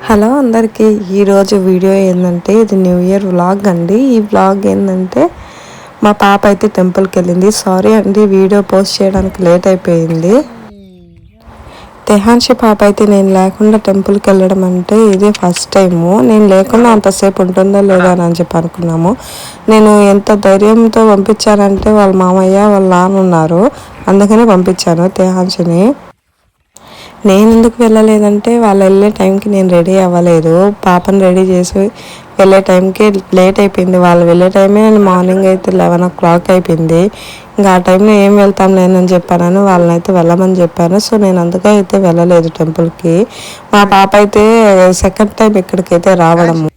Hello అందరికీ ఈరోజు video ఏంటంటే ఇది న్యూ ఇయర్ వ్లాగ్ అండి. ఈ వ్లాగ్ ఏంటంటే మా పాప అయితే టెంపుల్కి వెళ్ళింది. సారీ అండి వీడియో పోస్ట్ చేయడానికి లేట్ అయిపోయింది. తెహాన్షి పాప అయితే నేను లేకుండా టెంపుల్కి వెళ్ళడం అంటే ఇదే ఫస్ట్ టైము. నేను లేకుండా అంతసేపు ఉంటుందో లేదో అని చెప్పి అనుకున్నాము. నేను ఎంత ధైర్యంతో పంపించానంటే వాళ్ళ మామయ్య వాళ్ళ నాన్న ఉన్నారు, అందుకనే పంపించాను తెహాన్షిని. నేను ఎందుకు వెళ్ళలేదంటే వాళ్ళు వెళ్ళే టైంకి నేను రెడీ అవ్వలేదు. పాపను రెడీ చేసి వెళ్ళే టైంకి లేట్ అయిపోయింది. వాళ్ళు వెళ్ళే టైమే మార్నింగ్ అయితే 11 o'clock అయిపోయింది. ఇంకా ఆ టైంలో ఏం వెళ్తాం లేనని చెప్పానని వాళ్ళని అయితే వెళ్ళమని చెప్పాను. సో నేను అందుకే అయితే వెళ్ళలేదు టెంపుల్కి. మా పాప అయితే సెకండ్ టైం ఇక్కడికైతే రావడము.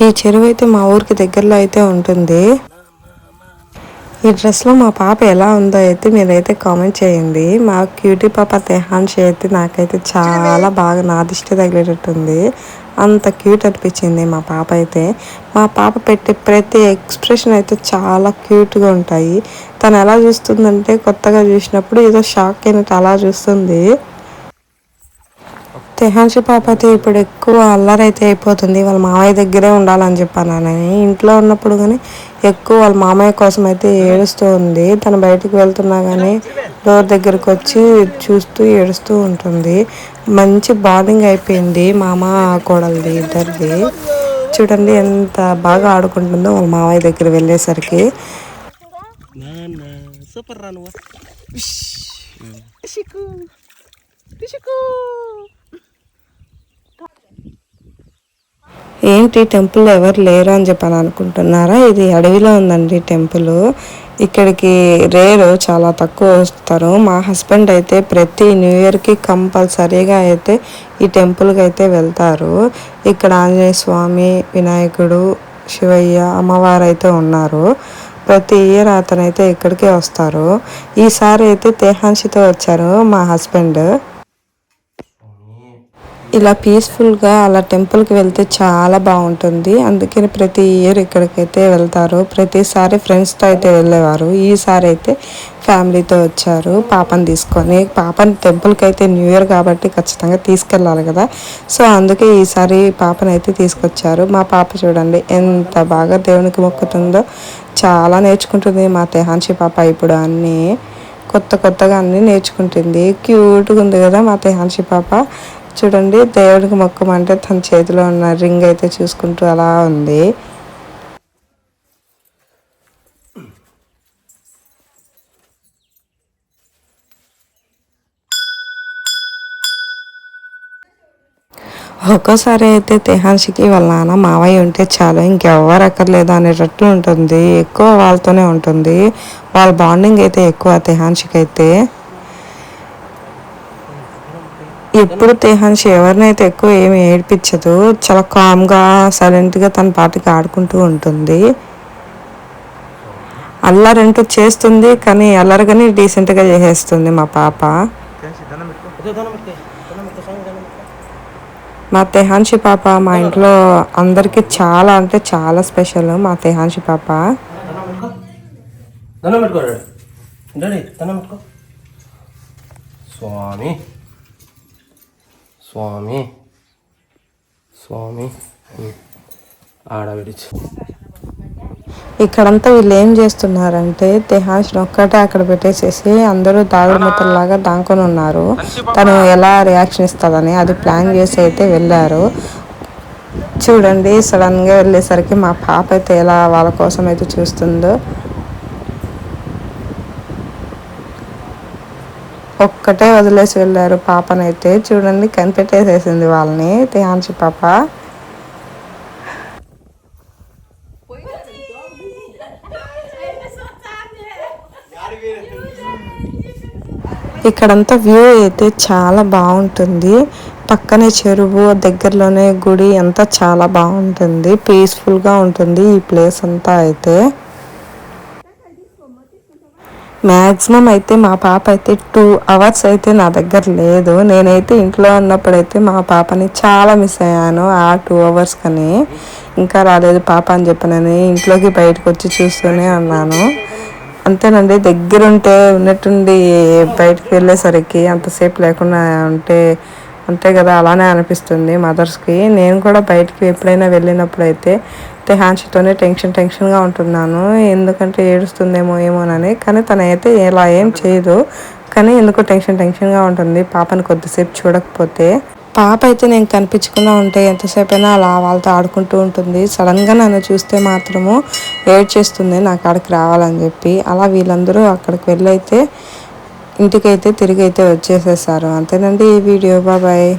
ఈ చెరువు అయితే మా ఊరికి దగ్గరలో అయితే ఉంటుంది. ఈ డ్రెస్లో మా పాప ఎలా ఉందో అయితే మీరైతే కామెంట్ చేయండి. మా క్యూటీ పాప తెహాన్షి అయితే నాకైతే చాలా బాగా నా దిష్టి తగిలేటట్టుంది. అంత క్యూట్ అనిపించింది మా పాప అయితే. మా పాప పెట్టే ప్రతి ఎక్స్ప్రెషన్ అయితే చాలా క్యూట్గా ఉంటాయి. తను ఎలా చూస్తుందంటే కొత్తగా చూసినప్పుడు ఏదో షాక్ అయినట్టు అలా చూస్తుంది. తెహాన్షి పాప అయితే ఇప్పుడు ఎక్కువ అల్లరైతే అయిపోతుంది. వాళ్ళ మామయ్య దగ్గరే ఉండాలని చెప్పానని ఇంట్లో ఉన్నప్పుడు కానీ ఎక్కువ వాళ్ళ మామయ్య కోసం అయితే ఏడుస్తూ ఉంది. తను బయటకు వెళ్తున్నా కానీ డోర్ దగ్గరకు వచ్చి చూస్తూ ఏడుస్తూ ఉంటుంది. మంచి బాండింగ్ అయిపోయింది మామ కోడలిది ఇద్దరిది. చూడండి ఎంత బాగా ఆడుకుంటుందో వాళ్ళ మామయ్య దగ్గర వెళ్ళేసరికి. ఏంటి టెంపుల్ ఎవరు లేరు అని చెప్పని అనుకుంటున్నారా? ఇది అడవిలో ఉందండి టెంపుల్. ఇక్కడికి రేరు, చాలా తక్కువ వస్తారు. మా హస్బెండ్ అయితే ప్రతి న్యూ ఇయర్కి కంపల్సరీగా అయితే ఈ టెంపుల్కి అయితే వెళ్తారు. ఇక్కడ ఆంజనేయ స్వామి, వినాయకుడు, శివయ్య, అమ్మవారు అయితే ఉన్నారు. ప్రతి ఇయర్ అతనైతే ఇక్కడికే వస్తారు. ఈసారి అయితే తెహాన్షితో వచ్చారు మా హస్బెండ్. ఇలా పీస్ఫుల్గా అలా టెంపుల్కి వెళ్తే చాలా బాగుంటుంది. అందుకని ప్రతి ఇయర్ ఇక్కడికైతే వెళ్తారు. ప్రతిసారి ఫ్రెండ్స్తో అయితే వెళ్ళేవారు. ఈసారి అయితే ఫ్యామిలీతో వచ్చారు పాపని తీసుకొని. పాపని టెంపుల్కి అయితే న్యూ ఇయర్ కాబట్టి ఖచ్చితంగా తీసుకెళ్ళాలి కదా. సో అందుకే ఈసారి పాపని అయితే తీసుకొచ్చారు. మా పాప చూడండి ఎంత బాగా దేవునికి మొక్కుతుందో. చాలా నేర్చుకుంటుంది మా తెహాన్షి పాప. ఇప్పుడు అన్నీ కొత్తగా అన్నీ నేర్చుకుంటుంది. క్యూట్గా ఉంది కదా మా తెహాన్షి పాప. చూడండి దేవుడికి మొక్కమంటే తన చేతిలో ఉన్న రింగ్ అయితే చూసుకుంటూ అలా ఉంది. ఒక్కోసారి అయితే తెహాన్షికి వాళ్ళ నాన్న మావయ్య ఉంటే చాలు, ఇంకెవ్వరు అక్కర్లేదు అనేటట్టు ఉంటుంది. ఎక్కువ వాళ్ళతోనే ఉంటుంది. వాళ్ళ బాండింగ్ అయితే ఎక్కువ తెహాన్షికి అయితే. ఎప్పుడు తెహాన్షి ఎవరినైతే ఎక్కువ ఏమి ఏడిపించదు. చాలా కామ్గా సైలెంట్గా తన పాటికి ఆడుకుంటూ ఉంటుంది. అల్లరంటూ చేస్తుంది కానీ అల్లరిగానే డీసెంట్గా చేసేస్తుంది మా పాప. మా తెహాన్షి పాప మా ఇంట్లో అందరికీ చాలా అంటే చాలా స్పెషల్. మా తెహాన్షి పాప స్వామి స్వామి స్వామి ఆడవిడిచి. ఇక్కడంతా వీళ్ళు ఏం చేస్తున్నారంటే తెహాన్షిని ఒక్కటే అక్కడ పెట్టేసేసి అందరూ దాగుడు మూతల్లాగా దాంకొని ఉన్నారు. తను ఎలా రియాక్షన్ ఇస్తుందని అది ప్లాన్ చేసి అయితే వెళ్ళారు. చూడండి సడన్గా వెళ్ళేసరికి మా పాప అయితే ఎలా వాళ్ళ కోసం అయితే చూస్తుందో. ఒక్కటే వదిలేసి వెళ్ళారు పాపనైతే. చూడండి కనిపెట్టేసేసింది వాళ్ళని తెహాన్షి పాప. ఇక్కడంతా వ్యూ అయితే చాలా బాగుంటుంది. పక్కనే చెరువు, దగ్గరలోనే గుడి, అంతా చాలా బాగుంటుంది. పీస్ఫుల్గా ఉంటుంది ఈ ప్లేస్ అంతా అయితే. మ్యాక్సిమం అయితే మా పాప అయితే 2 hours అయితే నా దగ్గర లేదు. నేనైతే ఇంట్లో ఉన్నప్పుడైతే మా పాపని చాలా మిస్ అయ్యాను. ఆ 2 hours కని ఇంకా రాలేదు పాప అని చెప్పనని ఇంట్లోకి బయటకు వచ్చి చూస్తూనే ఉన్నాను. అంతేనండి, దగ్గరుంటే ఉన్నట్టుండి బయటకు వెళ్ళేసరికి అంతసేపు లేకుండా ఉంటే అంతే కదా, అలానే అనిపిస్తుంది మదర్స్కి. నేను కూడా బయటికి ఎప్పుడైనా వెళ్ళినప్పుడు అయితే హ్యాన్షితోనే టెన్షన్గా ఉంటున్నాను, ఎందుకంటే ఏడుస్తుందేమో ఏమోనని. కానీ తనైతే ఇలా ఏం చేయదు, కానీ ఎందుకో టెన్షన్గా ఉంటుంది పాపని కొద్దిసేపు చూడకపోతే. పాప అయితే నేను కనిపించకుండా ఉంటే ఎంతసేపు అయినా అలా వాళ్ళతో ఆడుకుంటూ ఉంటుంది. సడన్గా నన్ను చూస్తే మాత్రము ఏడ్చేస్తుంది నాకు అక్కడికి రావాలని చెప్పి. అలా వీళ్ళందరూ అక్కడికి వెళ్ళైతే ఇంటికైతే తిరిగి అయితే వచ్చేసేసారు. అంతేనండి ఈ వీడియో. బాయ్.